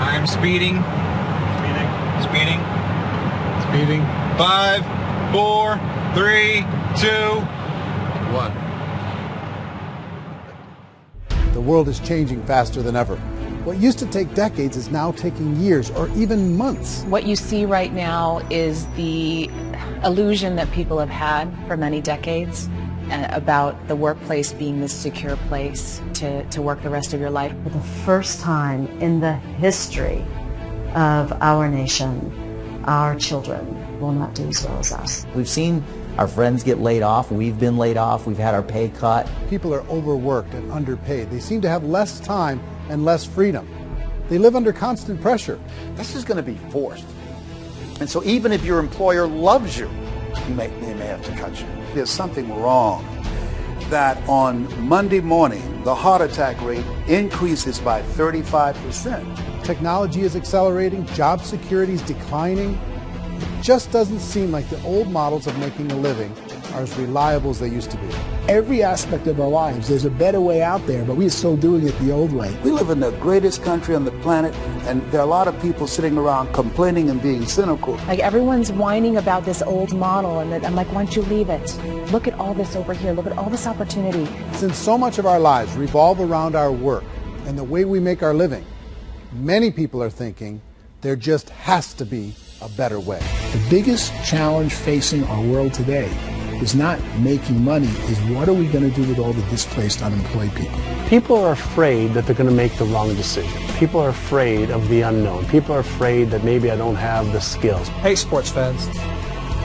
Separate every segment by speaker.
Speaker 1: I'm speeding. Speeding. Speeding. 5, 4, 3, 2, 1.
Speaker 2: The world is changing faster than ever. What used to take decades is now taking years or even months.
Speaker 3: What you see right now is the illusion that people have had for many decades about the workplace being this secure place to work the rest of your life.
Speaker 4: For the first time in the history of our nation, our children will not do as well as us.
Speaker 5: We've seen our friends get laid off. We've been laid off. We've had our pay cut.
Speaker 2: People are overworked and underpaid. They seem to have less time and less freedom. They live under constant pressure.
Speaker 6: This is going to be forced. And so even if your employer loves you, they may have to cut you. There's something wrong that on Monday morning, the heart attack rate increases by 35%.
Speaker 2: Technology is accelerating, job security is declining. It just doesn't seem like the old models of making a living are as reliable as they used to be.
Speaker 7: Every aspect of our lives, there's a better way out there, but we're still doing it the old way.
Speaker 6: We live in the greatest country on the planet, and there are a lot of people sitting around complaining and being cynical.
Speaker 3: Like everyone's whining about this old model, and I'm like, why don't you leave it? Look at all this over here. Look at all this opportunity.
Speaker 2: Since so much of our lives revolve around our work and the way we make our living, many people are thinking there just has to be a better way.
Speaker 7: The biggest challenge facing our world today is not making money, is what are we going to do with all the displaced, unemployed people?
Speaker 8: People are afraid that they're going to make the wrong decision. People are afraid of the unknown. People are afraid that maybe I don't have the skills.
Speaker 9: Hey, sports fans,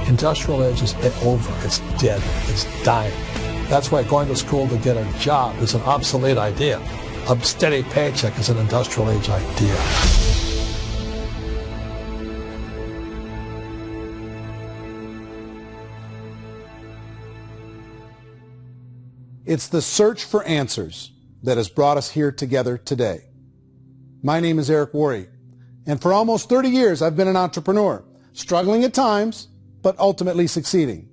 Speaker 9: industrial age is over. It's dead. It's dying. That's why going to school to get a job is an obsolete idea. A steady paycheck is an industrial age idea.
Speaker 2: It's the search for answers that has brought us here together today. My name is Eric Worre, and for almost 30 years I've been an entrepreneur, struggling at times, but ultimately succeeding.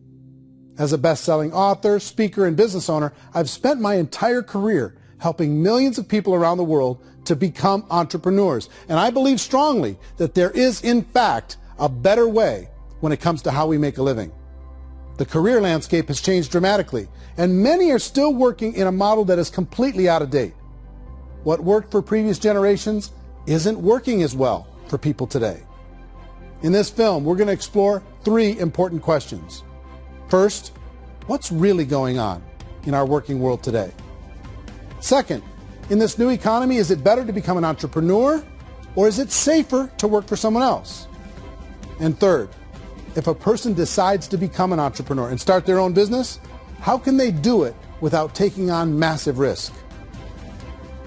Speaker 2: As a best-selling author, speaker, and business owner, I've spent my entire career helping millions of people around the world to become entrepreneurs. And I believe strongly that there is, in fact, a better way when it comes to how we make a living. The career landscape has changed dramatically, and many are still working in a model that is completely out of date. What worked for previous generations isn't working as well for people today. In this film, we're going to explore 3 important questions. First, what's really going on in our working world today? Second, in this new economy, is it better to become an entrepreneur, or is it safer to work for someone else? And third, if a person decides to become an entrepreneur and start their own business, how can they do it without taking on massive risk?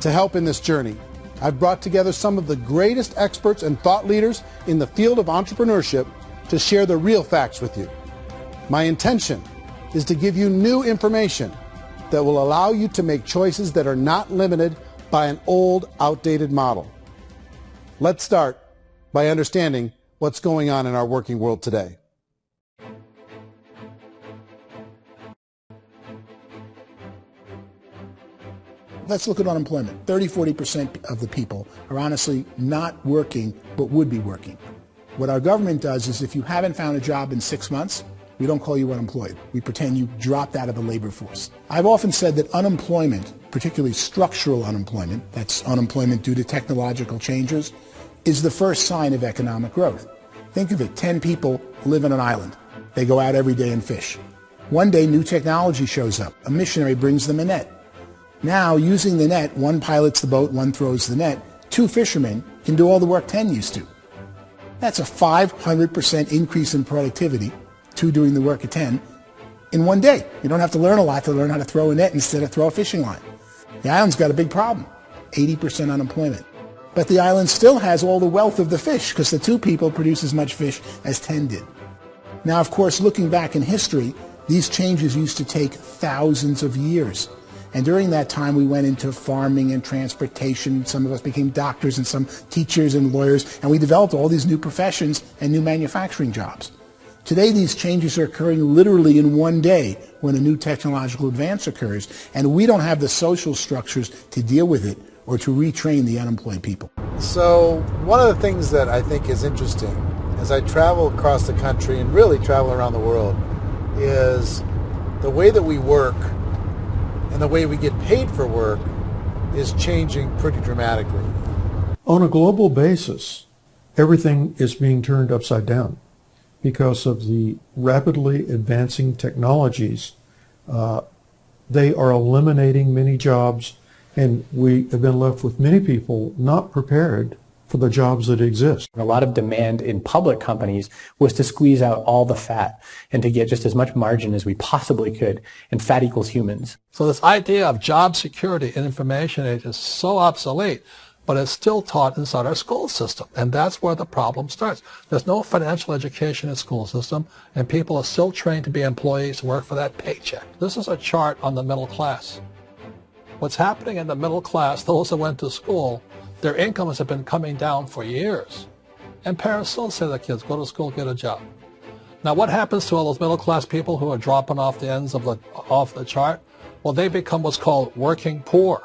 Speaker 2: To help in this journey, I've brought together some of the greatest experts and thought leaders in the field of entrepreneurship to share the real facts with you. My intention is to give you new information that will allow you to make choices that are not limited by an old, outdated model. Let's start by understanding what's going on in our working world today.
Speaker 7: Let's look at unemployment. 30-40% of the people are honestly not working, but would be working. What our government does is if you haven't found a job in 6 months, we don't call you unemployed. We pretend you dropped out of the labor force. I've often said that unemployment, particularly structural unemployment, that's unemployment due to technological changes, is the first sign of economic growth. Think of it, 10 people live on an island. They go out every day and fish. One day, new technology shows up. A missionary brings them a net. Now, using the net, one pilots the boat, one throws the net. 2 fishermen can do all the work 10 used to. That's a 500% increase in productivity, 2 doing the work of 10, in one day. You don't have to learn a lot to learn how to throw a net instead of throw a fishing line. The island's got a big problem, 80% unemployment. But the island still has all the wealth of the fish because the 2 people produce as much fish as 10 did. Now, of course, looking back in history, these changes used to take thousands of years. And during that time, we went into farming and transportation. Some of us became doctors and some teachers and lawyers, and we developed all these new professions and new manufacturing jobs. Today, these changes are occurring literally in one day when a new technological advance occurs, and we don't have the social structures to deal with it or to retrain the unemployed people.
Speaker 2: So one of the things that I think is interesting as I travel across the country and really travel around the world is the way that we work and the way we get paid for work is changing pretty dramatically.
Speaker 10: On a global basis, everything is being turned upside down because of the rapidly advancing technologies. They are eliminating many jobs, and we have been left with many people not prepared for the jobs that exist.
Speaker 11: A lot of demand in public companies was to squeeze out all the fat and to get just as much margin as we possibly could, and fat equals humans.
Speaker 9: So this idea of job security in information age is so obsolete, but it's still taught inside our school system, and that's where the problem starts. There's no financial education in the school system, and people are still trained to be employees to work for that paycheck. This is a chart on the middle class. What's happening in the middle class, those that went to school, their incomes have been coming down for years. And parents still say to their kids, go to school, get a job. Now what happens to all those middle class people who are dropping off the ends of the chart? Well, they become what's called working poor.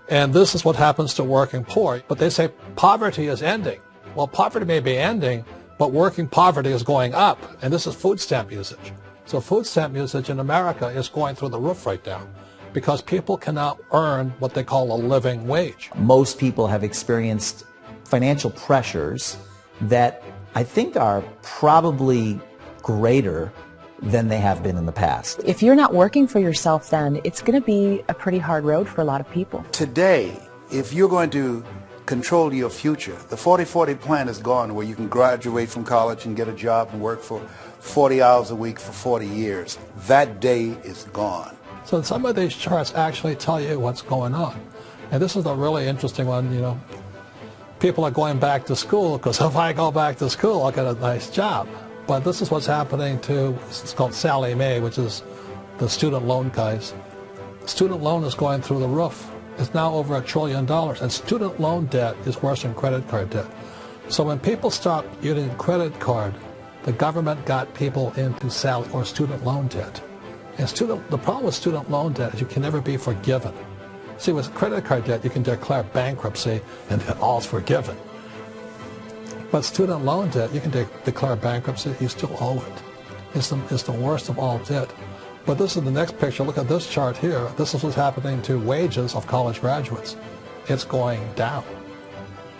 Speaker 9: And this is what happens to working poor. But they say poverty is ending. Well, poverty may be ending, but working poverty is going up. And this is food stamp usage. So food stamp usage in America is going through the roof right now because people cannot earn what they call a living wage.
Speaker 5: Most people have experienced financial pressures that I think are probably greater than they have been in the past.
Speaker 3: If you're not working for yourself, then it's going to be a pretty hard road for a lot of people.
Speaker 6: Today, if you're going to control your future, the 40-40 plan is gone, where you can graduate from college and get a job and work for 40 hours a week for 40 years. That day is gone.
Speaker 9: So some of these charts actually tell you what's going on. And this is a really interesting one, you know. People are going back to school because if I go back to school, I'll get a nice job. But this is what's happening to, it's called Sallie Mae, which is the student loan guys. Student loan is going through the roof. It's now over $1 trillion, and student loan debt is worse than credit card debt. So when people stopped using credit card, the government got people into student loan debt. And the problem with student loan debt is you can never be forgiven. See, with credit card debt, you can declare bankruptcy and then all's forgiven. But student loan debt, you can declare bankruptcy, you still owe it. It's the worst of all debt. But this is the next picture. Look at this chart here. This is what's happening to wages of college graduates. It's going down.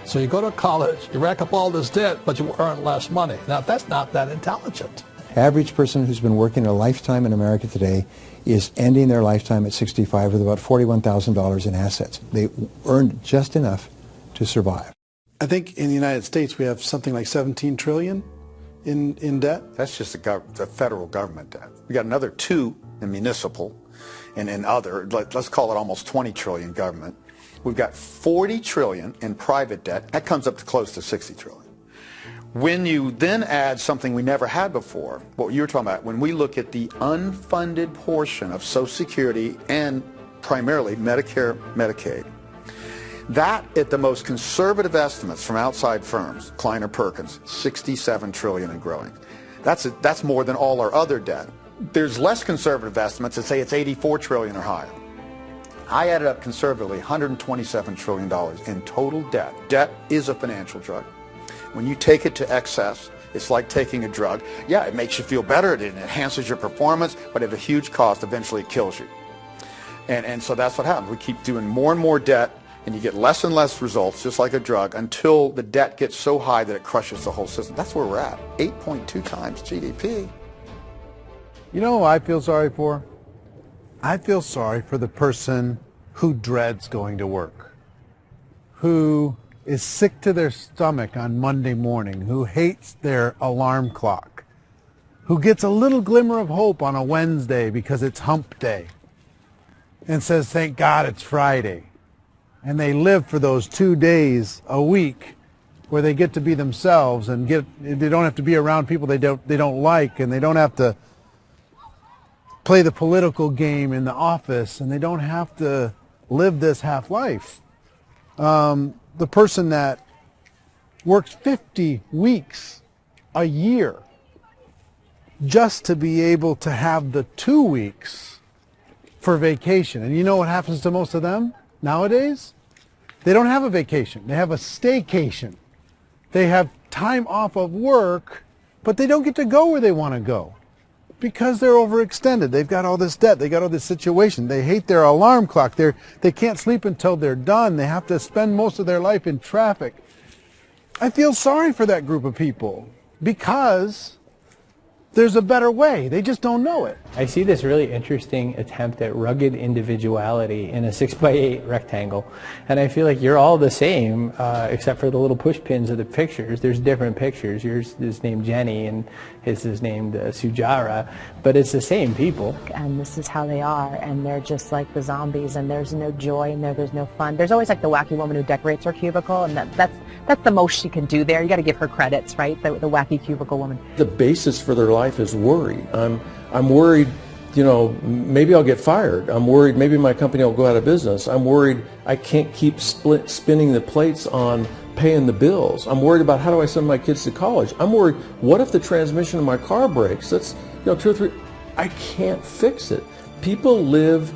Speaker 9: So you go to college, you rack up all this debt, but you earn less money. Now, that's not that intelligent.
Speaker 12: Average person who's been working a lifetime in America today is ending their lifetime at 65 with about $41,000 in assets. They earned just enough to survive.
Speaker 2: I think in the United States we have something like $17 trillion in debt.
Speaker 6: That's just the federal government debt. We got another 2 in municipal and in other, let's call it almost 20 trillion government. We've got 40 trillion in private debt. That comes up to close to 60 trillion. When you then add something we never had before, what you were talking about, when we look at the unfunded portion of Social Security and primarily Medicare, Medicaid, that, at the most conservative estimates from outside firms, Kleiner Perkins, 67 trillion and growing. That's more than all our other debt. There's less conservative estimates that say it's 84 trillion or higher. I added up conservatively $127 trillion in total debt. Debt is a financial drug. When you take it to excess, it's like taking a drug. Yeah, it makes you feel better, it enhances your performance, but at a huge cost, eventually it kills you. And so that's what happens. We keep doing more and more debt, and you get less and less results, just like a drug, until the debt gets so high that it crushes the whole system. That's where we're at, 8.2 times GDP.
Speaker 2: You know who I feel sorry for? I feel sorry for the person who dreads going to work, who is sick to their stomach on Monday morning, who hates their alarm clock, who gets a little glimmer of hope on a Wednesday because it's hump day and says, thank God it's Friday. And they live for those 2 days a week where they get to be themselves and they don't have to be around people they don't like, and they don't have to play the political game in the office, and they don't have to live this half life. The person that works 50 weeks a year just to be able to have the 2 weeks for vacation. And you know what happens to most of them nowadays? They don't have a vacation. They have a staycation. They have time off of work, but they don't get to go where they want to go because they're overextended. They've got all this debt. They got all this situation. They hate their alarm clock. They can't sleep until they're done. They have to spend most of their life in traffic. I feel sorry for that group of people because there's a better way. They just don't know it.
Speaker 11: I see this really interesting attempt at rugged individuality in a 6x8 rectangle, and I feel like you're all the same, except for the little push pins of the pictures. There's different pictures. Yours is named Jenny, and his is named Sujara, but it's the same people.
Speaker 3: And this is how they are, and they're just like the zombies, and there's no joy in there, there's no fun. There's always like the wacky woman who decorates her cubicle, and that's the most she can do there. You got to give her credits, right? The wacky cubicle woman.
Speaker 13: The basis for their life is worry. I'm worried, you know, maybe I'll get fired. I'm worried maybe my company will go out of business. I'm worried I can't keep spinning the plates on paying the bills. I'm worried about how do I send my kids to college. I'm worried, what if the transmission of my car breaks? That's, you know, 2 or 3, I can't fix it. People live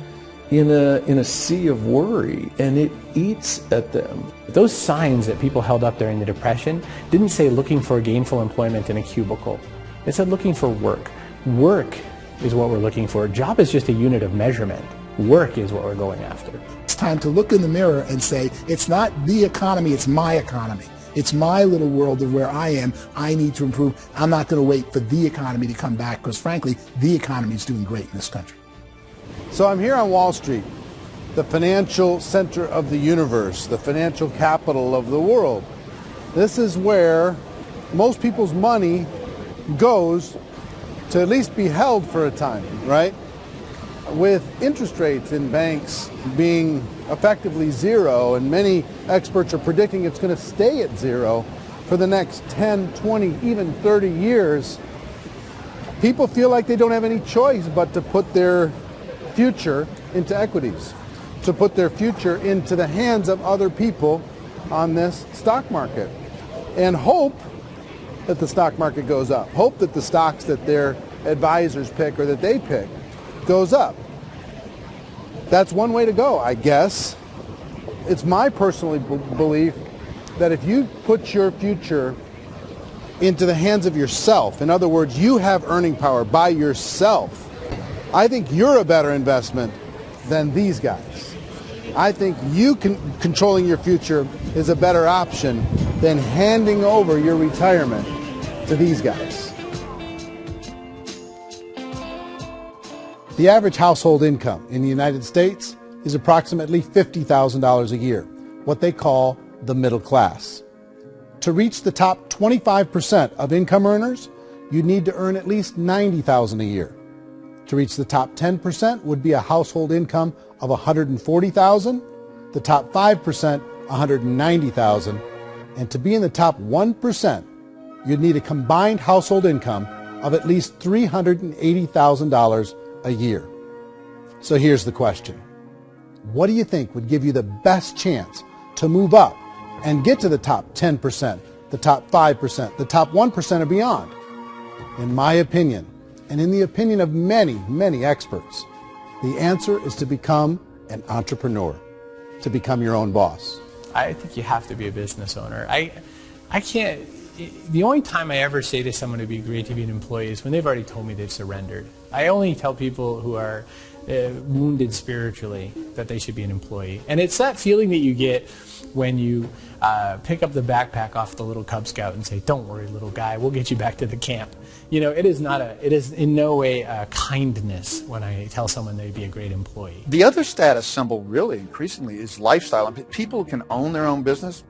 Speaker 13: in a sea of worry, and it eats at them.
Speaker 11: Those signs that people held up during the Depression didn't say looking for gainful employment in a cubicle. It said looking for work. Work is what we're looking for. Job is just a unit of measurement. Work is what we're going after.
Speaker 7: It's time to look in the mirror and say, it's not the economy, it's my economy. It's my little world of where I am. I need to improve. I'm not going to wait for the economy to come back because, frankly, the economy is doing great in this country.
Speaker 2: So I'm here on Wall Street, the financial center of the universe, the financial capital of the world. This is where most people's money goes to at least be held for a time, right? With interest rates in banks being effectively zero, and many experts are predicting it's going to stay at zero for the next 10, 20, even 30 years, people feel like they don't have any choice but to put their future into equities, to put their future into the hands of other people on this stock market, and hope that the stock market goes up, hope that the stocks that their advisors pick or that they pick goes up. That's one way to go, I guess. It's my personal belief that if you put your future into the hands of yourself, in other words, you have earning power by yourself, I think you're a better investment than these guys. I think you controlling your future is a better option than handing over your retirement to these guys. The average household income in the United States is approximately $50,000 a year, what they call the middle class. To reach the top 25% of income earners, you need to earn at least $90,000 a year. To reach the top 10% would be a household income of $140,000, the top 5%, $190,000, and to be in the top 1%, you'd need a combined household income of at least $380,000 a year. So here's the question. What do you think would give you the best chance to move up and get to the top 10%, the top 5%, the top 1% or beyond? In my opinion, and in the opinion of many, many experts, the answer is to become an entrepreneur, to become your own boss.
Speaker 11: I think you have to be a business owner. I can't, the only time I ever say to someone it'd be great to be an employee is when they've already told me they've surrendered. I only tell people who are wounded spiritually that they should be an employee. And it's that feeling that you get when you pick up the backpack off the little Cub Scout and say, "Don't worry, little guy, we'll get you back to the camp." You know, it is in no way a kindness when I tell someone they'd be a great employee.
Speaker 6: The other status symbol really increasingly is lifestyle. I mean, people can own their own business,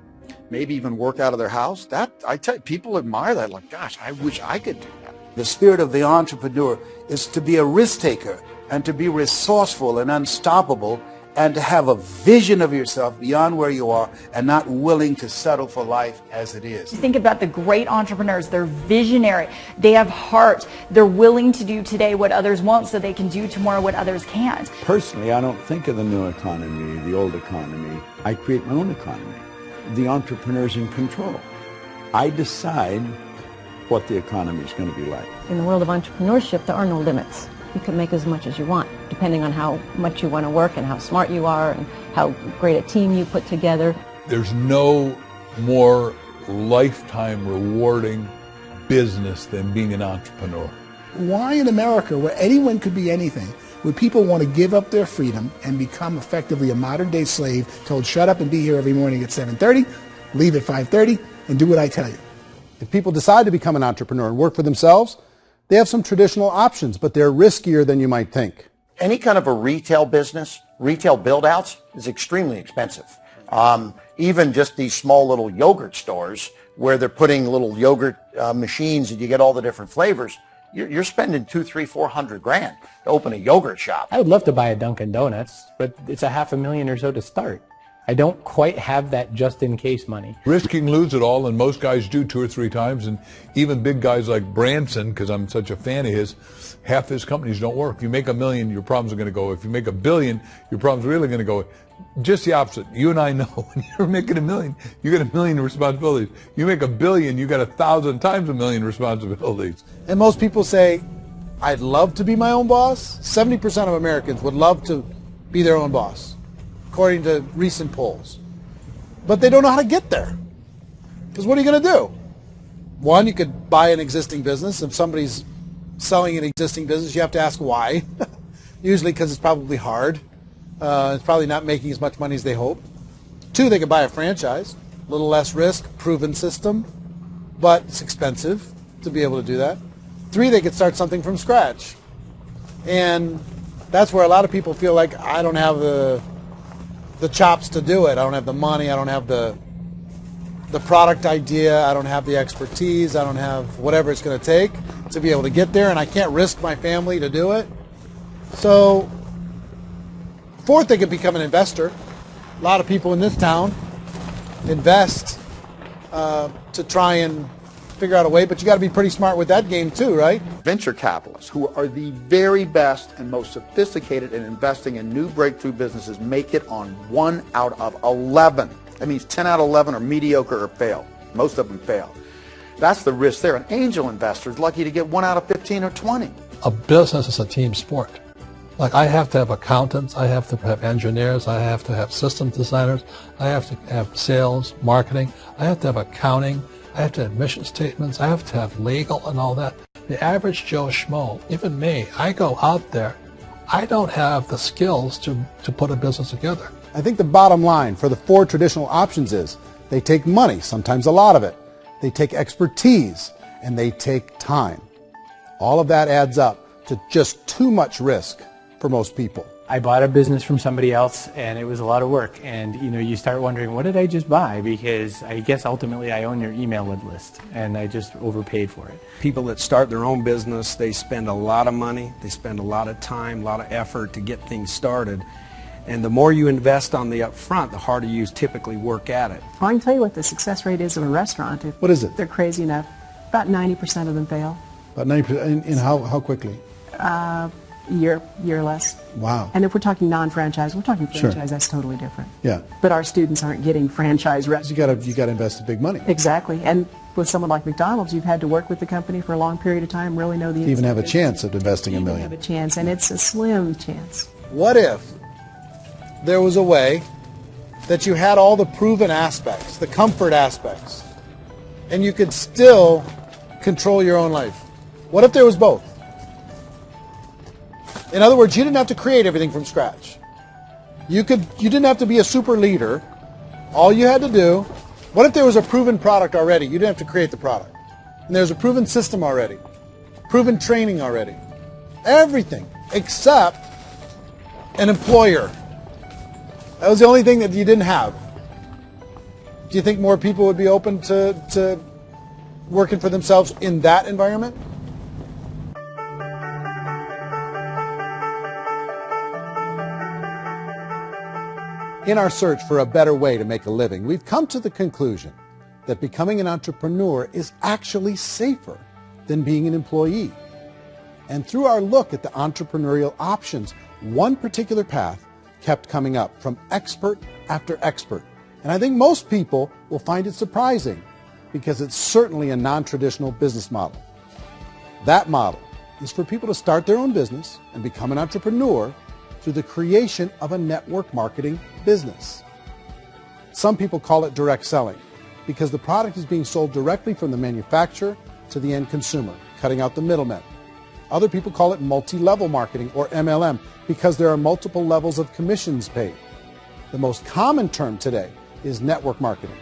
Speaker 6: maybe even work out of their house. That, I tell you, people admire that. Like, gosh, I wish I could do that. The spirit of the entrepreneur is to be a risk taker and to be resourceful and unstoppable and to have a vision of yourself beyond where you are and not willing to settle for life as it is.
Speaker 14: Think about the great entrepreneurs. They're visionary. They have heart. They're willing to do today what others won't so they can do tomorrow what others can't.
Speaker 15: Personally, I don't think of the new economy, the old economy. I create my own economy. The entrepreneur's in control. I decide what the economy is going to be like.
Speaker 4: In the world of entrepreneurship, there are no limits. You can make as much as you want, depending on how much you want to work and how smart you are and how great a team you put together.
Speaker 16: There's no more lifetime rewarding business than being an entrepreneur.
Speaker 7: Why in America, where anyone could be anything, would people want to give up their freedom and become effectively a modern-day slave, told shut up and be here every morning at 7:30, leave at 5:30, and do what I tell you?
Speaker 2: If people decide to become an entrepreneur and work for themselves, they have some traditional options, but they're riskier than you might think.
Speaker 17: Any kind of a retail business, retail build-outs, is extremely expensive. Even just these small little yogurt stores where they're putting little yogurt machines and you get all the different flavors, you're spending $200,000, $300,000, $400,000 to open a yogurt shop.
Speaker 11: I would love to buy a Dunkin' Donuts, but it's $500,000 or so to start. I don't quite have that just-in-case money.
Speaker 16: Risking lose it all, and most guys do 2 or 3 times, and even big guys like Branson, because I'm such a fan of his, half his companies don't work. You make $1 million, your problems are going to go. If you make $1 billion, your problems are really going to go. Just the opposite. You and I know when you're making $1 million, you get $1 million responsibilities. You make $1 billion, you got 1,000 times $1 million responsibilities.
Speaker 2: And most people say, I'd love to be my own boss. 70% of Americans would love to be their own boss, according to recent polls. But they don't know how to get there. Because what are you going to do? One, you could buy an existing business. If somebody's selling an existing business, you have to ask why. Usually because it's probably hard. It's probably not making as much money as they hope. 2, they could buy a franchise. A little less risk, proven system, but it's expensive to be able to do that. 3, they could start something from scratch. And that's where a lot of people feel like, I don't have the chops to do it. I don't have the money. I don't have the product idea. I don't have the expertise. I don't have whatever it's going to take to be able to get there, and I can't risk my family to do it. So 4th, they could become an investor. A lot of people in this town invest to try and figure out a way, but you got to be pretty smart with that game too, right?
Speaker 6: Venture capitalists, who are the very best and most sophisticated in investing in new breakthrough businesses, make it on 1 out of 11. That means 10 out of 11 are mediocre or fail. Most of them fail. That's the risk there. An angel investor is lucky to get 1 out of 15 or 20.
Speaker 9: A business is a team sport. Like, I have to have accountants, I have to have engineers, I have to have system designers, I have to have sales, marketing, I have to have accounting, I have to have mission statements, I have to have legal and all that. The average Joe Schmo, even me, I go out there, I don't have the skills to put a business together.
Speaker 2: I think the bottom line for the 4 traditional options is they take money, sometimes a lot of it. They take expertise, and they take time. All of that adds up to just too much risk for most people.
Speaker 11: I bought a business from somebody else, and it was a lot of work. And you start wondering, what did I just buy? Because I guess ultimately I own your email list, and I just overpaid for it.
Speaker 18: People that start their own business, they spend a lot of money, they spend a lot of time, a lot of effort to get things started. And the more you invest on the upfront, the harder you typically work at it.
Speaker 19: Well, I can tell you what the success rate is of a restaurant.
Speaker 2: What is it?
Speaker 19: They're crazy enough. About 90% of them fail.
Speaker 2: About 90%. In how quickly?
Speaker 19: Year less.
Speaker 2: Wow.
Speaker 19: And if we're talking non-franchise, we're talking franchise,
Speaker 2: Sure.
Speaker 19: That's totally different.
Speaker 2: Yeah.
Speaker 19: But our students aren't getting franchise restaurants.
Speaker 2: You got to invest big money.
Speaker 19: Exactly. And with someone like McDonald's, you've had to work with the company for a long period of time, really know the
Speaker 2: To even have a chance of investing $1 million.
Speaker 19: have a chance, and it's a slim chance.
Speaker 2: What if there was a way that you had all the proven aspects, the comfort aspects, and you could still control your own life? What if there was both? In other words, you didn't have to create everything from scratch. You didn't have to be a super leader. All you had to do, what if there was a proven product already? You didn't have to create the product. And there's a proven system already, proven training already. Everything except an employer. That was the only thing that you didn't have. Do you think more people would be open to working for themselves in that environment? In our search for a better way to make a living, we've come to the conclusion that becoming an entrepreneur is actually safer than being an employee. And through our look at the entrepreneurial options, one particular path kept coming up from expert after expert. And I think most people will find it surprising because it's certainly a non-traditional business model. That model is for people to start their own business and become an entrepreneur through the creation of a network marketing business. Some people call it direct selling because the product is being sold directly from the manufacturer to the end consumer, cutting out the middlemen. Other people call it multi-level marketing, or MLM, because there are multiple levels of commissions paid. The most common term today is network marketing,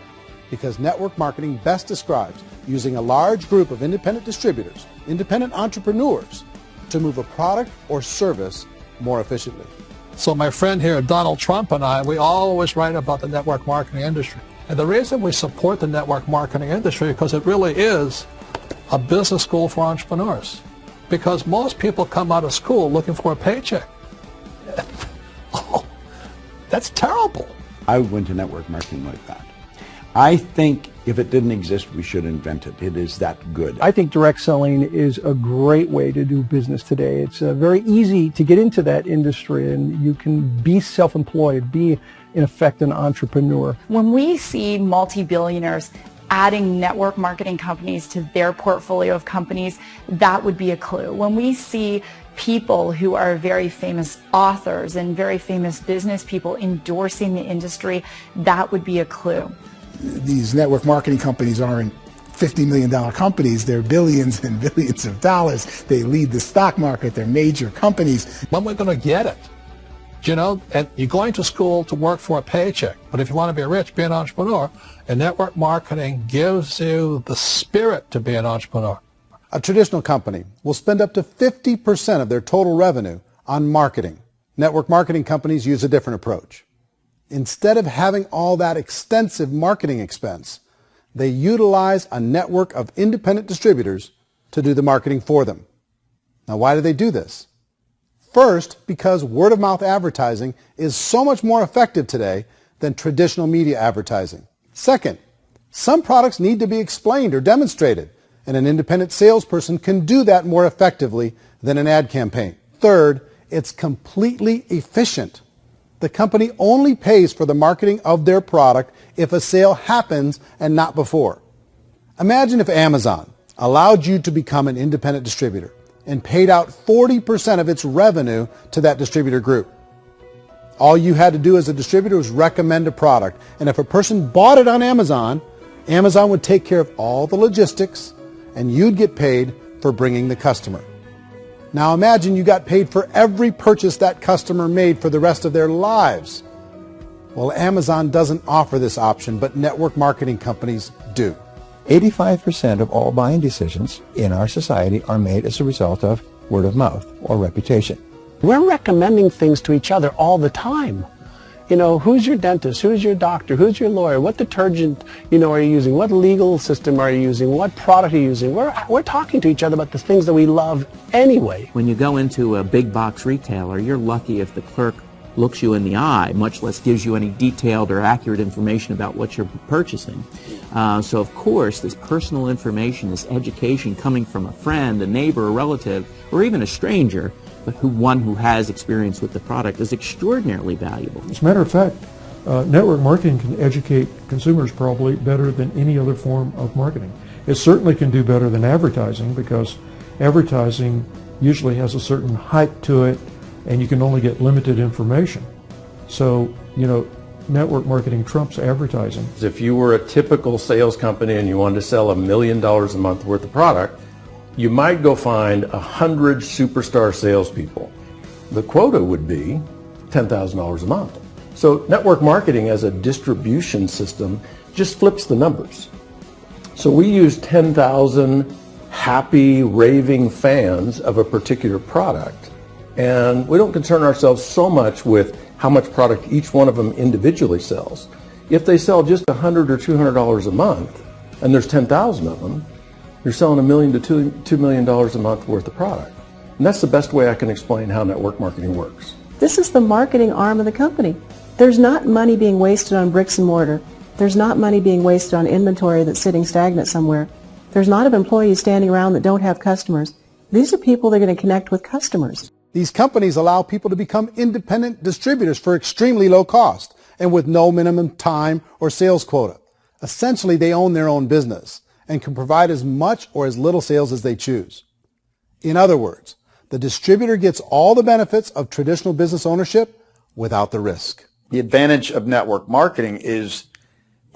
Speaker 2: because network marketing best describes using a large group of independent distributors, independent entrepreneurs, to move a product or service more efficiently.
Speaker 9: So my friend here, Donald Trump, and I, we always write about the network marketing industry. And the reason we support the network marketing industry is because it really is a business school for entrepreneurs. Because most people come out of school looking for a paycheck. Oh, that's terrible.
Speaker 15: I went to network marketing like that. I think if it didn't exist, we should invent it. It is that good.
Speaker 20: I think direct selling is a great way to do business today. It's very easy to get into that industry, and you can be self-employed, be, in effect, an entrepreneur.
Speaker 14: When we see multi-billionaires adding network marketing companies to their portfolio of companies, that would be a clue. When we see people who are very famous authors and very famous business people endorsing the industry, that would be a clue.
Speaker 7: These network marketing companies aren't $50 million companies. They're billions and billions of dollars. They lead the stock market. They're major companies.
Speaker 9: When we're going to get it? You know, and you're going to school to work for a paycheck. But if you want to be rich, be an entrepreneur. And network marketing gives you the spirit to be an entrepreneur.
Speaker 2: A traditional company will spend up to 50% of their total revenue on marketing. Network marketing companies use a different approach. Instead of having all that extensive marketing expense, they utilize a network of independent distributors to do the marketing for them. Now, why do they do this? First, because word-of-mouth advertising is so much more effective today than traditional media advertising. Second, some products need to be explained or demonstrated, and an independent salesperson can do that more effectively than an ad campaign. Third, it's completely efficient. The company only pays for the marketing of their product if a sale happens and not before. Imagine if Amazon allowed you to become an independent distributor and paid out 40% of its revenue to that distributor group. All you had to do as a distributor was recommend a product, and if a person bought it on Amazon, Amazon would take care of all the logistics, and you'd get paid for bringing the customer. Now imagine you got paid for every purchase that customer made for the rest of their lives. Well, Amazon doesn't offer this option, but network marketing companies do.
Speaker 12: 85% of all buying decisions in our society are made as a result of word of mouth or reputation.
Speaker 8: We're recommending things to each other all the time. You know, who's your dentist? Who's your doctor? Who's your lawyer? What detergent, are you using? What legal system are you using? What product are you using? We're talking to each other about the things that we love anyway.
Speaker 21: When you go into a big box retailer, you're lucky if the clerk looks you in the eye, much less gives you any detailed or accurate information about what you're purchasing. So of course, this personal information, this education coming from a friend, a neighbor, a relative, or even a stranger, but one who has experience with the product is extraordinarily valuable.
Speaker 10: As a matter of fact, network marketing can educate consumers probably better than any other form of marketing. It certainly can do better than advertising because advertising usually has a certain hype to it and you can only get limited information. So, network marketing trumps advertising.
Speaker 13: If you were a typical sales company and you wanted to sell $1 million a month worth of product, you might go find 100 superstar salespeople. The quota would be $10,000 a month. So network marketing as a distribution system just flips the numbers. So we use 10,000 happy, raving fans of a particular product, and we don't concern ourselves so much with how much product each one of them individually sells. If they sell just $100 or $200 a month, and there's 10,000 of them, you're selling $1 million to $2 million a month worth of product. And that's the best way I can explain how network marketing works.
Speaker 19: This is the marketing arm of the company. There's not money being wasted on bricks and mortar. There's not money being wasted on inventory that's sitting stagnant somewhere. There's not of employees standing around that don't have customers. These are people that are going to connect with customers.
Speaker 2: These companies allow people to become independent distributors for extremely low cost and with no minimum time or sales quota. Essentially, they own their own business and can provide as much or as little sales as they choose. In other words, the distributor gets all the benefits of traditional business ownership without the risk.
Speaker 17: The advantage of network marketing is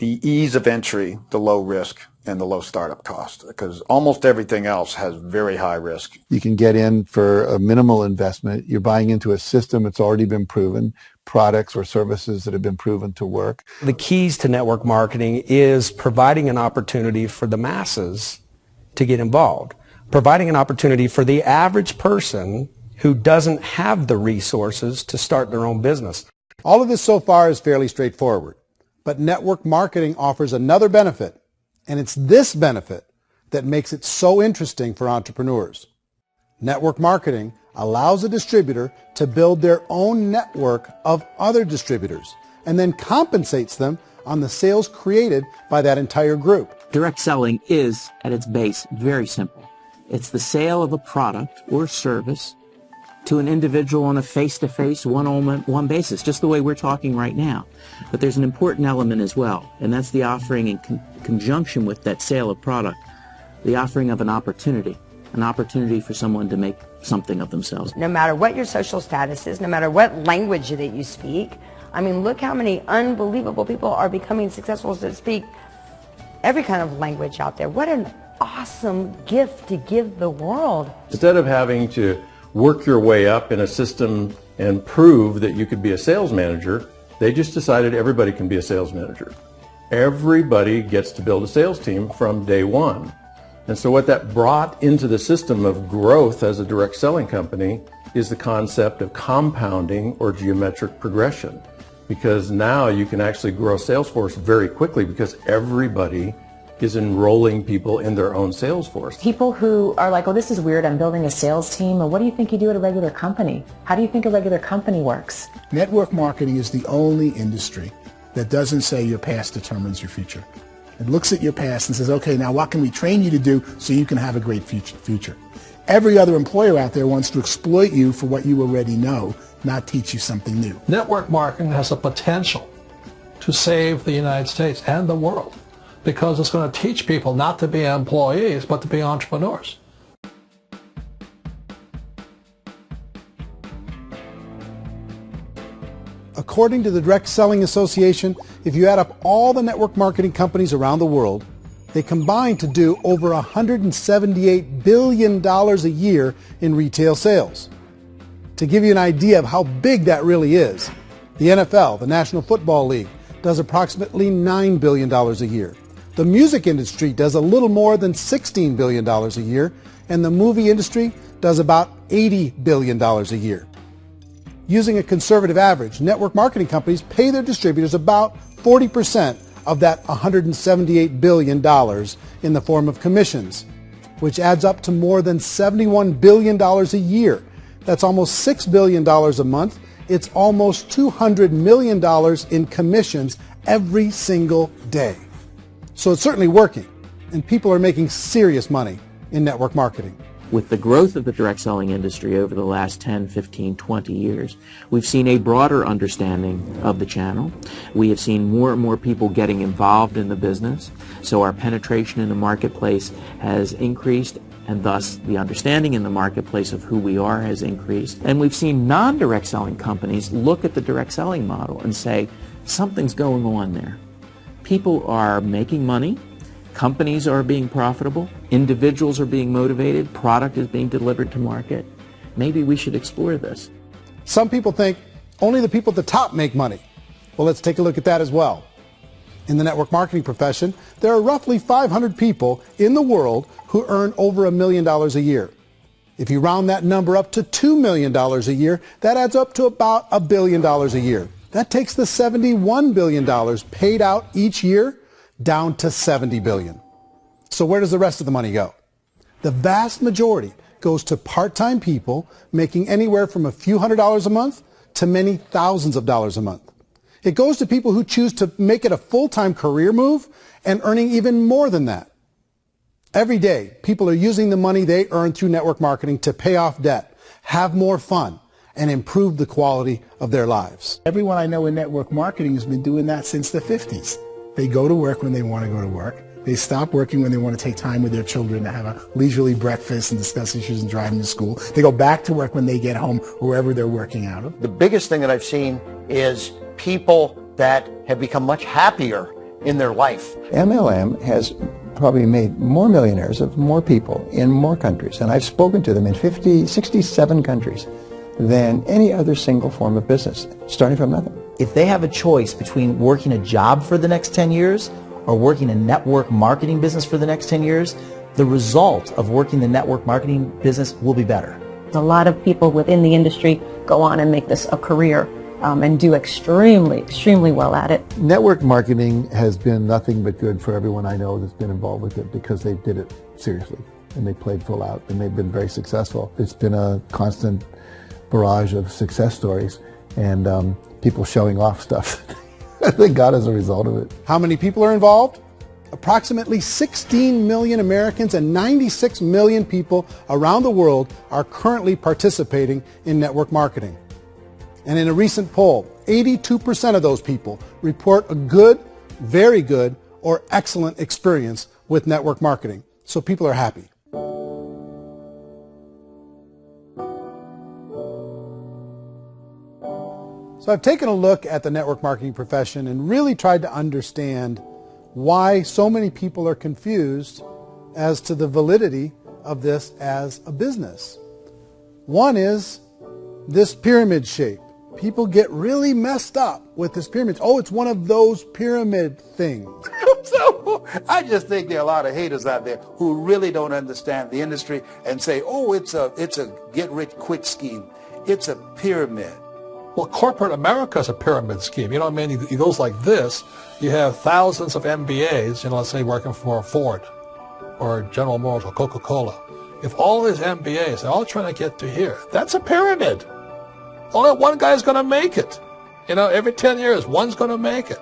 Speaker 6: the ease of entry, the low risk, and the low startup cost, because almost everything else has very high risk.
Speaker 12: You can get in for a minimal investment. You're buying into a system that's already been proven, products or services that have been proven to work.
Speaker 18: The keys to network marketing is providing an opportunity for the masses to get involved, providing an opportunity for the average person who doesn't have the resources to start their own business.
Speaker 2: All of this so far is fairly straightforward, but network marketing offers another benefit, and it's this benefit that makes it so interesting for entrepreneurs. Network marketing allows a distributor to build their own network of other distributors and then compensates them on the sales created by that entire group.
Speaker 21: Direct selling is, at its base, very simple. It's the sale of a product or service to an individual on a face-to-face, one-on-one basis, just the way we're talking right now. But there's an important element as well, and that's the offering in conjunction with that sale of product, the offering of an opportunity for someone to make something of themselves.
Speaker 1: No matter what your social status is, no matter what language that you speak, I mean, look how many unbelievable people are becoming successful to speak every kind of language out there. What an awesome gift to give the world.
Speaker 13: Instead of having to work your way up in a system and prove that you could be a sales manager, they just decided everybody can be a sales manager. Everybody gets to build a sales team from day one. And so what that brought into the system of growth as a direct selling company is the concept of compounding or geometric progression. Because now you can actually grow a sales force very quickly because everybody is enrolling people in their own sales force.
Speaker 3: People who are like, oh, this is weird, I'm building a sales team. Or what do you think you do at a regular company? How do you think a regular company works?
Speaker 7: Network marketing is the only industry that doesn't say your past determines your future. It looks at your past and says, okay, now what can we train you to do so you can have a great future? Every other employer out there wants to exploit you for what you already know, not teach you something new.
Speaker 9: Network marketing has the potential to save the United States and the world because it's going to teach people not to be employees but to be entrepreneurs.
Speaker 2: According to the Direct Selling Association, if you add up all the network marketing companies around the world, they combine to do over $178 billion a year in retail sales. To give you an idea of how big that really is, the NFL, the National Football League, does approximately $9 billion a year. The music industry does a little more than $16 billion a year, and the movie industry does about $80 billion a year. Using a conservative average, network marketing companies pay their distributors about 40% of that $178 billion in the form of commissions, which adds up to more than $71 billion a year. That's almost $6 billion a month. It's almost $200 million in commissions every single day. So it's certainly working, and people are making serious money in network marketing.
Speaker 21: With the growth of the direct selling industry over the last 10, 15, 20 years, we've seen a broader understanding of the channel. We have seen more and more people getting involved in the business, so our penetration in the marketplace has increased, and thus the understanding in the marketplace of who we are has increased. And we've seen non-direct selling companies look at the direct selling model and say, something's going on there. People are making money. Companies are being profitable, individuals are being motivated, product is being delivered to market. Maybe we should explore this.
Speaker 2: Some people think only the people at the top make money. Well, let's take a look at that as well. In the network marketing profession, there are roughly 500 people in the world who earn over $1 million a year. If you round that number up to $2 million a year, that adds up to about $1 billion a year. That takes the $71 billion paid out each year down to $70 billion. So where does the rest of the money go? The vast majority goes to part-time people making anywhere from a few $100s a month to many thousands of dollars a month. It goes to people who choose to make it a full-time career move and earning even more than that. Every day, people are using the money they earn through network marketing to pay off debt, have more fun, and improve the quality of their lives.
Speaker 7: Everyone I know in network marketing has been doing that since the 50s. They go to work when they want to go to work. They stop working when they want to take time with their children to have a leisurely breakfast and discuss issues and driving to school. They go back to work when they get home, wherever they're working out of.
Speaker 17: The biggest thing that I've seen is people that have become much happier in their life.
Speaker 12: MLM has probably made more millionaires of more people in more countries, and I've spoken to them in 67 countries, than any other single form of business, starting from nothing.
Speaker 5: If they have a choice between working a job for the next 10 years or working a network marketing business for the next 10 years, the result of working the network marketing business will be better.
Speaker 3: A lot of people within the industry go on and make this a career and do extremely well at it.
Speaker 22: Network marketing has been nothing but good for everyone I know that's been involved with it because they did it seriously and they played full out and they've been very successful. It's been a constant barrage of success stories and people showing off stuff that they got as a result of it.
Speaker 2: How many people are involved? Approximately 16 million Americans and 96 million people around the world are currently participating in network marketing. And in a recent poll, 82% of those people report a good, very good, or excellent experience with network marketing. So people are happy. So I've taken a look at the network marketing profession and really tried to understand why so many people are confused as to the validity of this as a business. One is this pyramid shape. People get really messed up with this pyramid. Oh, it's one of those pyramid things.
Speaker 6: So I just think there are a lot of haters out there who really don't understand the industry and say, oh, it's a get-rich-quick scheme. It's a pyramid.
Speaker 9: Well, corporate America is a pyramid scheme. You know what I mean? It goes like this. You have thousands of MBAs, let's say working for Ford or General Motors or Coca-Cola. If all these MBAs, they're all trying to get to here, that's a pyramid. Only one guy's going to make it. Every 10 years, one's going to make it.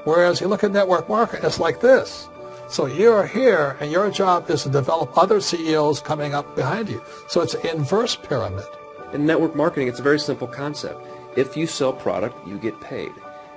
Speaker 9: Whereas you look at network marketing, it's like this. So you're here, and your job is to develop other CEOs coming up behind you. So it's an inverse pyramid.
Speaker 23: In network marketing, it's a very simple concept. If you sell product, you get paid.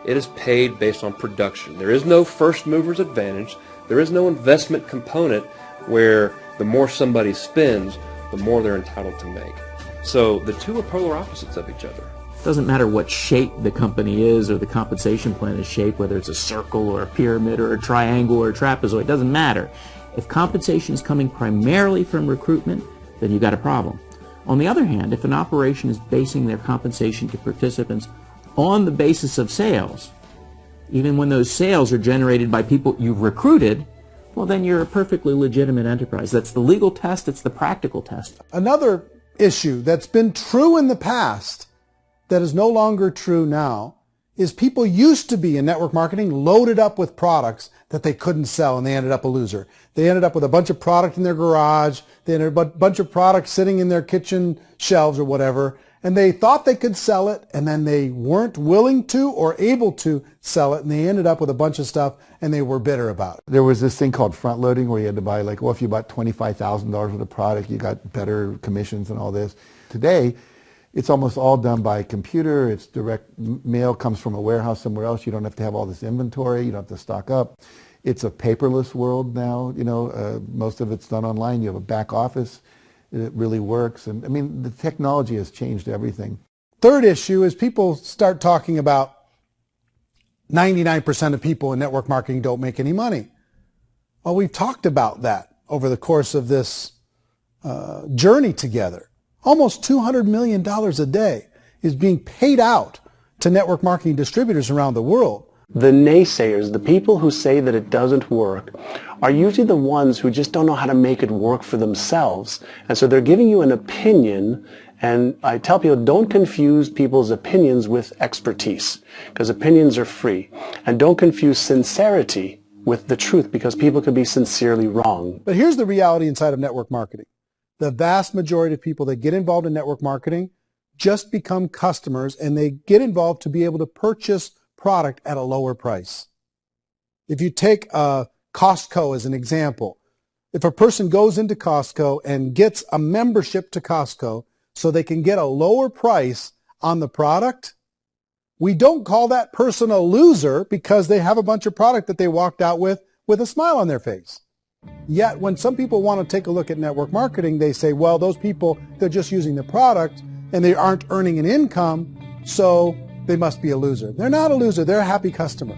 Speaker 23: It is paid based on production. There is no first mover's advantage. There is no investment component where the more somebody spends, the more they're entitled to make. So the two are polar opposites of each other.
Speaker 21: It doesn't matter what shape the company is or the compensation plan is shaped, whether it's a circle or a pyramid or a triangle or a trapezoid, it doesn't matter. If compensation is coming primarily from recruitment, then you've got a problem. On the other hand, if an operation is basing their compensation to participants on the basis of sales, even when those sales are generated by people you've recruited, well, then you're a perfectly legitimate enterprise. That's the legal test. It's the practical test.
Speaker 2: Another issue that's been true in the past that is no longer true now is people used to be in network marketing loaded up with products that they couldn't sell and they ended up a loser. They ended up with a bunch of product in their garage, they ended up with a bunch of products sitting in their kitchen shelves or whatever, and they thought they could sell it and then they weren't willing to or able to sell it and they ended up with a bunch of stuff and they were bitter about it.
Speaker 22: There was this thing called front loading where you had to buy if you bought $25,000 worth of product, you got better commissions and all this. Today, it's almost all done by computer. It's direct mail comes from a warehouse somewhere else. You don't have to have all this inventory. You don't have to stock up. It's a paperless world now. Most of it's done online. You have a back office. It really works. And I mean, the technology has changed everything.
Speaker 2: Third issue is people start talking about 99% of people in network marketing don't make any money. Well, we've talked about that over the course of this journey together. Almost $200 million a day is being paid out to network marketing distributors around the world.
Speaker 8: The naysayers, the people who say that it doesn't work, are usually the ones who just don't know how to make it work for themselves. And so they're giving you an opinion, and I tell people don't confuse people's opinions with expertise, because opinions are free. And don't confuse sincerity with the truth, because people can be sincerely wrong.
Speaker 2: But here's the reality inside of network marketing. The vast majority of people that get involved in network marketing just become customers and they get involved to be able to purchase product at a lower price. If you take Costco as an example, if a person goes into Costco and gets a membership to Costco so they can get a lower price on the product, we don't call that person a loser because they have a bunch of product that they walked out with a smile on their face. Yet when some people want to take a look at network marketing, they say, well, those people, they're just using the product and they aren't earning an income, so they must be a loser. They're not a loser. They're a happy customer.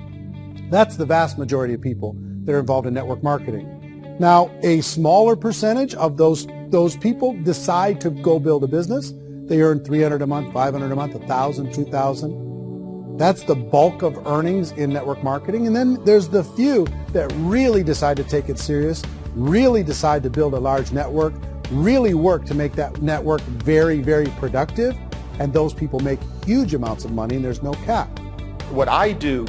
Speaker 2: That's the vast majority of people that are involved in network marketing. Now, a smaller percentage of those people decide to go build a business. They earn $300 a month, $500 a month, $1,000, $2,000. That's the bulk of earnings in network marketing. And then there's the few that really decide to take it serious, really decide to build a large network, really work to make that network very, very productive. And those people make huge amounts of money and there's no cap.
Speaker 6: What I do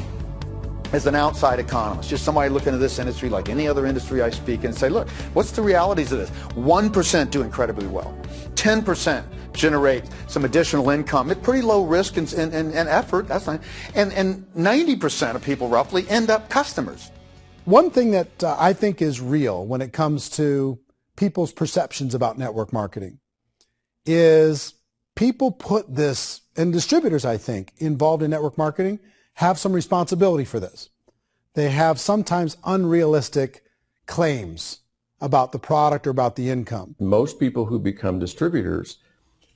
Speaker 6: as an outside economist, just somebody looking at this industry like any other industry I speak and say, look, what's the realities of this? 1% do incredibly well. 10% generate some additional income at pretty low risk and effort. That's fine. And 90% of people roughly end up customers.
Speaker 2: One thing that I think is real when it comes to people's perceptions about network marketing is people put this, and distributors, I think, involved in network marketing have some responsibility for this. They have sometimes unrealistic claims about the product or about the income.
Speaker 13: Most people who become distributors,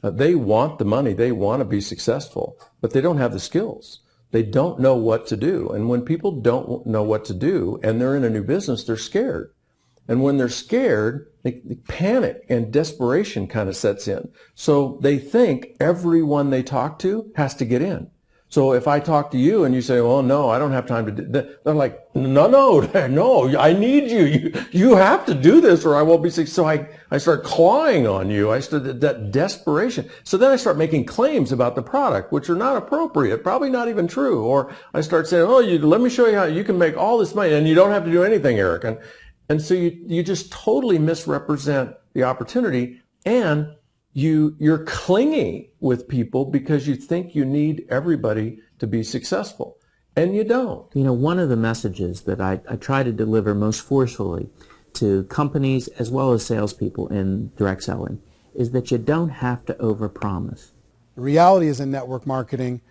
Speaker 13: they want the money, they want to be successful, but they don't have the skills. They don't know what to do. And when people don't know what to do and they're in a new business, they're scared. And when they're scared, they panic and desperation kind of sets in. So they think everyone they talk to has to get in. So if I talk to you and you say, well, no, I don't have time to do that, they're like, no, I need you. You have to do this or I won't be successful. So I start clawing on you. I start that desperation. So then I start making claims about the product, which are not appropriate, probably not even true. Or I start saying, oh, let me show you how you can make all this money and you don't have to do anything, Eric. And so you just totally misrepresent the opportunity, and you're clingy with people because you think you need everybody to be successful, and you don't.
Speaker 21: You know, one of the messages that I try to deliver most forcefully to companies as well as salespeople in direct selling is that you don't have to overpromise.
Speaker 2: The reality is in network marketing,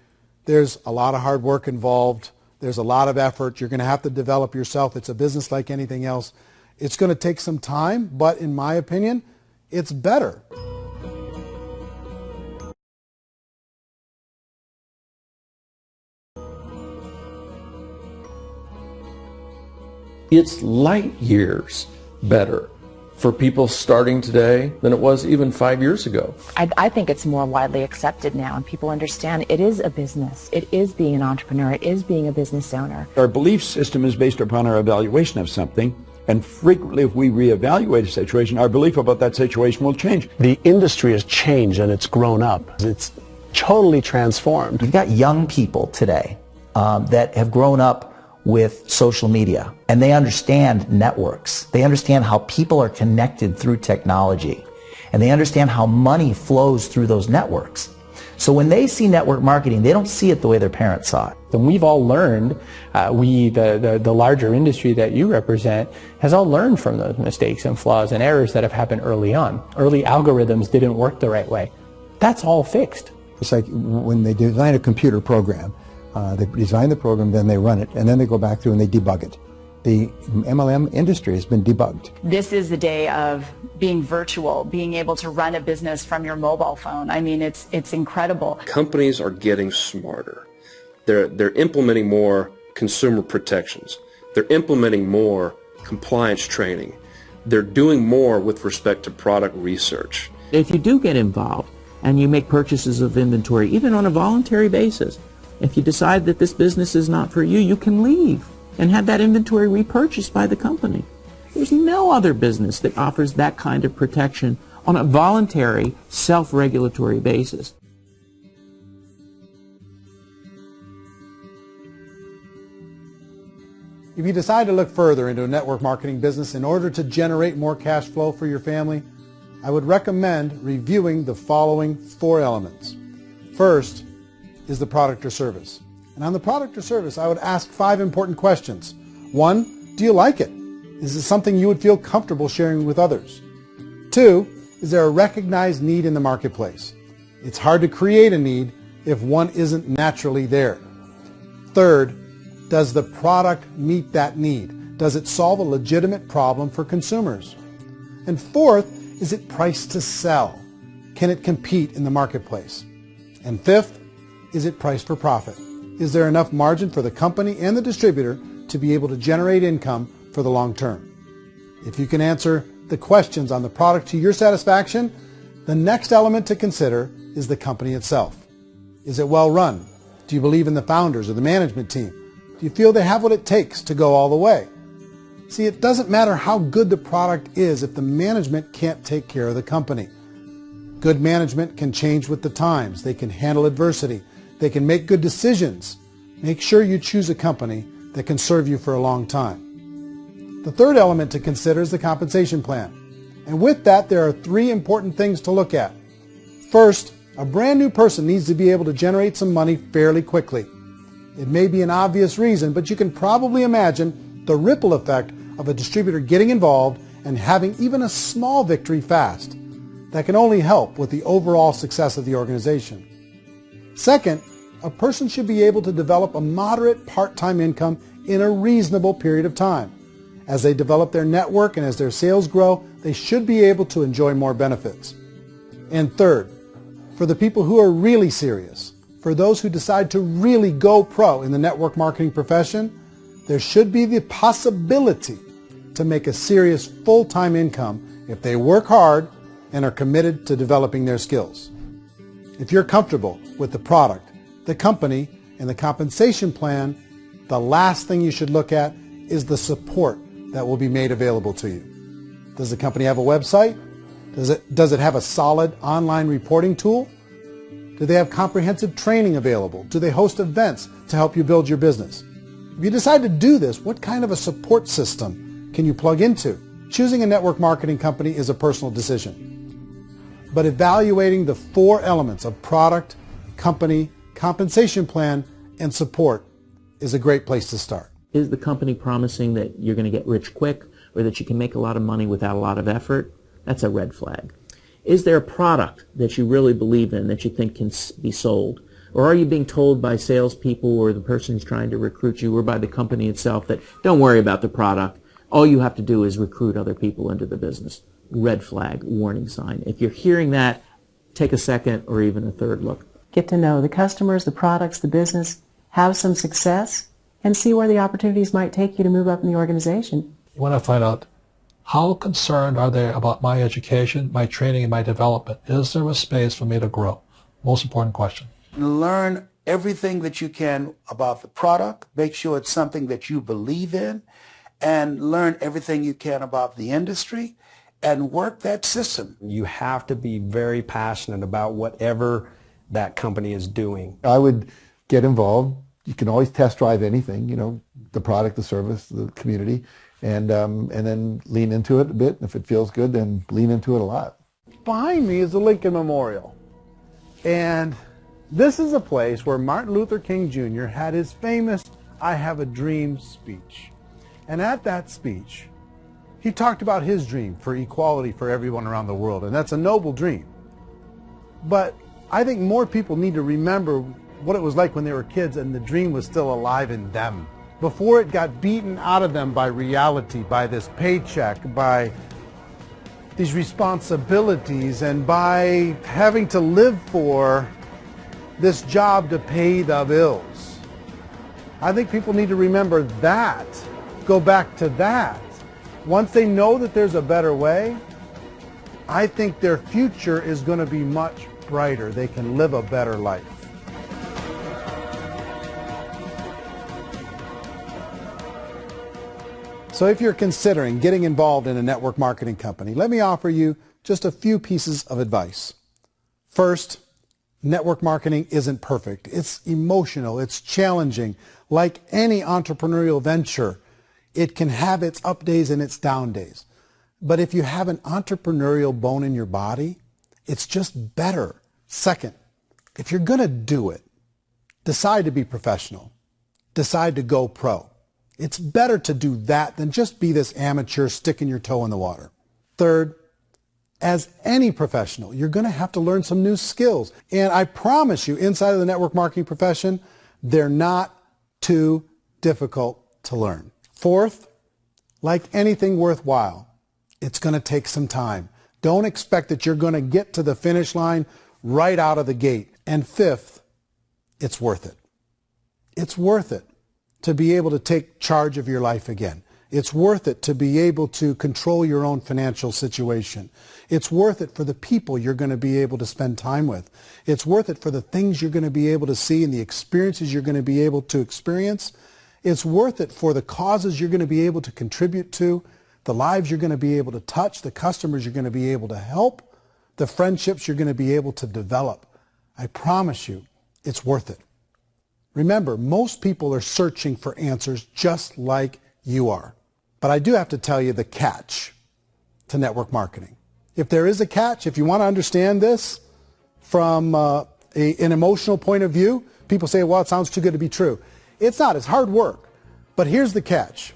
Speaker 2: there's a lot of hard work involved. There's a lot of effort. You're going to have to develop yourself. It's a business like anything else. It's going to take some time, but in my opinion, it's better.
Speaker 13: It's light years better for people starting today than it was even 5 years ago.
Speaker 3: I think it's more widely accepted now, and people understand it is a business. It is being an entrepreneur. It is being a business owner.
Speaker 15: Our belief system is based upon our evaluation of something, and frequently if we reevaluate a situation, our belief about that situation will change.
Speaker 8: The industry has changed and it's grown up. It's totally transformed.
Speaker 5: You've got young people today that have grown up with social media, and they understand networks. They understand how people are connected through technology, and they understand how money flows through those networks. So when they see network marketing, they don't see it the way their parents saw it.
Speaker 4: And we've all learned, the larger industry that you represent, has all learned from those mistakes and flaws and errors that have happened early on. Early algorithms didn't work the right way. That's all fixed.
Speaker 12: It's like when they design a computer program, they design the program, then they run it, and then they go back through and they debug it. The MLM industry has been debugged.
Speaker 14: This is the day of being virtual, being able to run a business from your mobile phone. I mean, it's incredible.
Speaker 23: Companies are getting smarter. They're implementing more consumer protections. They're implementing more compliance training. They're doing more with respect to product research.
Speaker 21: If you do get involved and you make purchases of inventory, even on a voluntary basis, if you decide that this business is not for you, you can leave and have that inventory repurchased by the company. There's no other business that offers that kind of protection on a voluntary, self-regulatory basis.
Speaker 2: If you decide to look further into a network marketing business in order to generate more cash flow for your family, I would recommend reviewing the following 4 elements. First is the product or service. And on the product or service, I would ask 5 important questions. 1, do you like it? Is it something you would feel comfortable sharing with others? 2, is there a recognized need in the marketplace? It's hard to create a need if one isn't naturally there. 3rd, does the product meet that need? Does it solve a legitimate problem for consumers? And 4th, is it priced to sell? Can it compete in the marketplace? And 5th, is it priced for profit? Is there enough margin for the company and the distributor to be able to generate income for the long term. If you can answer the questions on the product to your satisfaction, the next element to consider is the company itself. Is it well run? Do you believe in the founders or the management team? Do you feel they have what it takes to go all the way? See, it doesn't matter how good the product is if the management can't take care of the company. Good management can change with the times. They can handle adversity. They can make good decisions. Make sure you choose a company that can serve you for a long time. The third element to consider is the compensation plan. And with that, there are 3 important things to look at. First, a brand new person needs to be able to generate some money fairly quickly. It may be an obvious reason, but you can probably imagine the ripple effect of a distributor getting involved and having even a small victory fast. That can only help with the overall success of the organization. Second, a person should be able to develop a moderate part-time income in a reasonable period of time. As they develop their network and as their sales grow, they should be able to enjoy more benefits. And third, for the people who are really serious, for those who decide to really go pro in the network marketing profession, there should be the possibility to make a serious full-time income if they work hard and are committed to developing their skills. If you're comfortable with the product, the company, and the compensation plan, the last thing you should look at is the support that will be made available to you. Does the company have a website? Does it have a solid online reporting tool? Do they have comprehensive training available? Do they host events to help you build your business? If you decide to do this, what kind of a support system can you plug into? Choosing a network marketing company is a personal decision. But evaluating the 4 elements of product, company, compensation plan, and support is a great place to start.
Speaker 21: Is the company promising that you're going to get rich quick or that you can make a lot of money without a lot of effort? That's a red flag. Is there a product that you really believe in that you think can be sold? Or are you being told by salespeople or the person who's trying to recruit you or by the company itself that don't worry about the product, all you have to do is recruit other people into the business? Red flag, warning sign. If you're hearing that, take a second or even a third look.
Speaker 19: Get to know the customers, the products, the business, have some success, and see where the opportunities might take you to move up in the organization.
Speaker 9: You want to find out how concerned are they about my education, my training, and my development? Is there a space for me to grow? Most important question.
Speaker 6: Learn everything that you can about the product. Make sure it's something that you believe in, and learn everything you can about the industry and work that system.
Speaker 18: You have to be very passionate about whatever that company is doing.
Speaker 22: I would get involved. You can always test drive anything, the product, the service, the community, and then lean into it a bit. If it feels good, then lean into it a lot.
Speaker 2: Behind me is the Lincoln Memorial. And this is a place where Martin Luther King Jr. had his famous I Have a Dream speech. And at that speech, he talked about his dream for equality for everyone around the world, and that's a noble dream. But I think more people need to remember what it was like when they were kids and the dream was still alive in them. Before it got beaten out of them by reality, by this paycheck, by these responsibilities, and by having to live for this job to pay the bills. I think people need to remember that, go back to that. Once they know that there's a better way, I think their future is going to be much brighter. They can live a better life. So if you're considering getting involved in a network marketing company, let me offer you just a few pieces of advice. First, network marketing isn't perfect. It's emotional. It's challenging. Like any entrepreneurial venture, it can have its up days and its down days. But if you have an entrepreneurial bone in your body, it's just better. Second, if you're going to do it, decide to be professional. Decide to go pro. It's better to do that than just be this amateur sticking your toe in the water. Third, as any professional, you're going to have to learn some new skills. And I promise you, inside of the network marketing profession, they're not too difficult to learn. Fourth, like anything worthwhile, it's going to take some time. Don't expect that you're going to get to the finish line right out of the gate. And fifth, it's worth it. It's worth it to be able to take charge of your life again. It's worth it to be able to control your own financial situation. It's worth it for the people you're going to be able to spend time with. It's worth it for the things you're going to be able to see and the experiences you're going to be able to experience. It's worth it for the causes you're going to be able to contribute to, the lives you're going to be able to touch, the customers you're going to be able to help, the friendships you're going to be able to develop. I promise you, it's worth it. Remember, most people are searching for answers just like you are. But I do have to tell you the catch to network marketing. If there is a catch, if you want to understand this from an emotional point of view, people say, well, it sounds too good to be true. It's not. It's hard work. But here's the catch.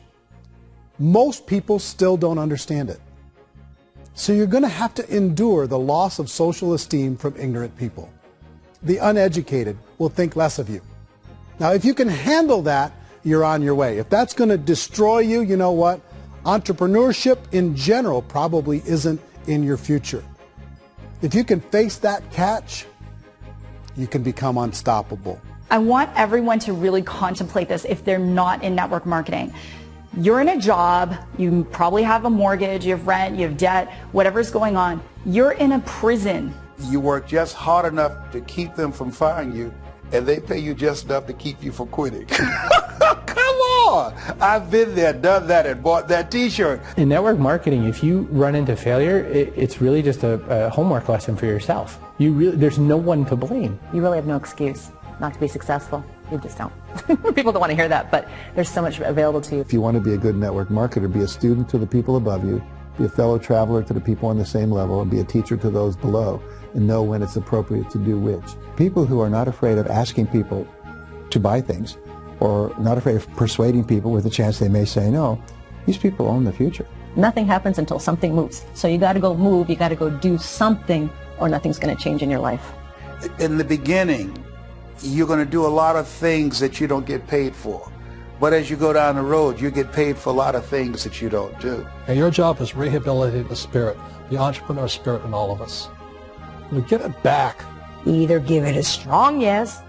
Speaker 2: Most people still don't understand it. So you're going to have to endure the loss of social esteem from ignorant people. The uneducated will think less of you. Now, if you can handle that, you're on your way. If that's going to destroy you, you know what? Entrepreneurship in general probably isn't in your future. If you can face that catch, you can become unstoppable.
Speaker 14: I want everyone to really contemplate this if they're not in network marketing. You're in a job, you probably have a mortgage, you have rent, you have debt, whatever's going on. You're in a prison.
Speaker 6: You work just hard enough to keep them from firing you, and they pay you just enough to keep you from quitting. Come on! I've been there, done that, and bought that t-shirt.
Speaker 4: In network marketing, if you run into failure, it's really just a homework lesson for yourself. There's no one to blame.
Speaker 3: You really have no excuse not to be successful. You just don't. People don't want to hear that, but there's so much available to you.
Speaker 22: If you want to be a good network marketer, be a student to the people above you, be a fellow traveler to the people on the same level, and be a teacher to those below, and know when it's appropriate to do which. People who are not afraid of asking people to buy things, or not afraid of persuading people with a chance they may say no, these people own the future.
Speaker 19: Nothing happens until something moves. So you got to go move, you got to go do something, or nothing's going to change in your life.
Speaker 6: In the beginning, you're going to do a lot of things that you don't get paid for. But as you go down the road, you get paid for a lot of things that you don't do.
Speaker 9: And your job is rehabilitating the spirit, the entrepreneur spirit in all of us. We get it back.
Speaker 1: You either give it a strong yes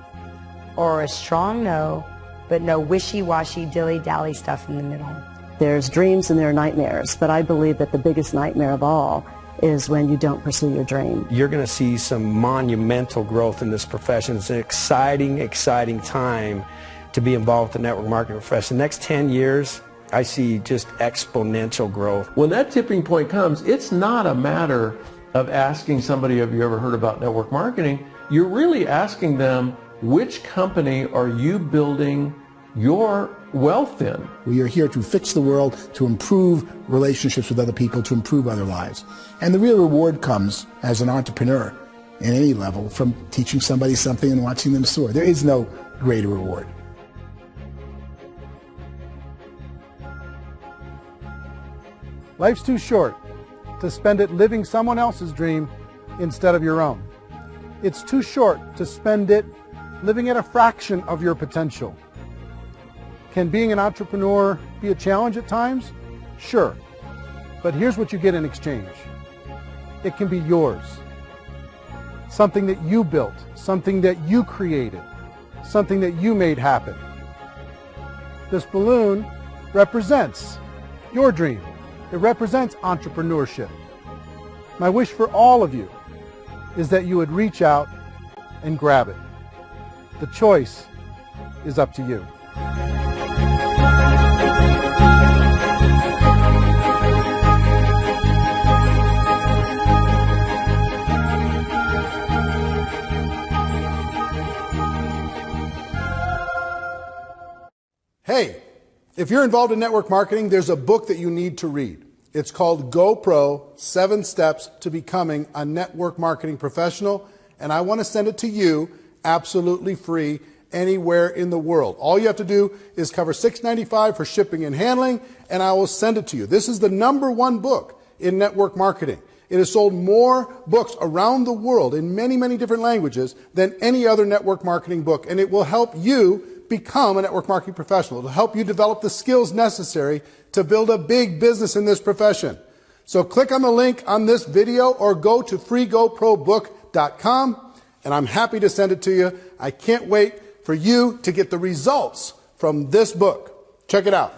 Speaker 1: or a strong no, but no wishy-washy, dilly-dally stuff in the middle.
Speaker 19: There's dreams and there are nightmares, but I believe that the biggest nightmare of all is when you don't pursue your dream.
Speaker 18: You're going to see some monumental growth in this profession. It's an exciting, exciting time to be involved with the network marketing profession. The next 10 years, I see just exponential growth.
Speaker 13: When that tipping point comes, it's not a matter of asking somebody, have you ever heard about network marketing? You're really asking them, which company are you building your wealth in?
Speaker 7: We are here to fix the world, to improve relationships with other people, to improve other lives. And the real reward comes as an entrepreneur in any level from teaching somebody something and watching them soar. There is no greater reward.
Speaker 2: Life's too short to spend it living someone else's dream instead of your own. It's too short to spend it living at a fraction of your potential. Can being an entrepreneur be a challenge at times? Sure. But here's what you get in exchange. It can be yours. Something that you built, something that you created, something that you made happen. This balloon represents your dream. It represents entrepreneurship. My wish for all of you is that you would reach out and grab it. The choice is up to you. Hey, if you're involved in network marketing, there's a book that you need to read. It's called GoPro, 7 Steps to Becoming a Network Marketing Professional, and I want to send it to you absolutely free anywhere in the world. All you have to do is cover $6.95 for shipping and handling, and I will send it to you. This is the #1 book in network marketing. It has sold more books around the world in many, many different languages than any other network marketing book, and it will help you become a network marketing professional. It'll help you develop the skills necessary to build a big business in this profession. So click on the link on this video or go to freegoprobook.com, and I'm happy to send it to you. I can't wait for you to get the results from this book. Check it out.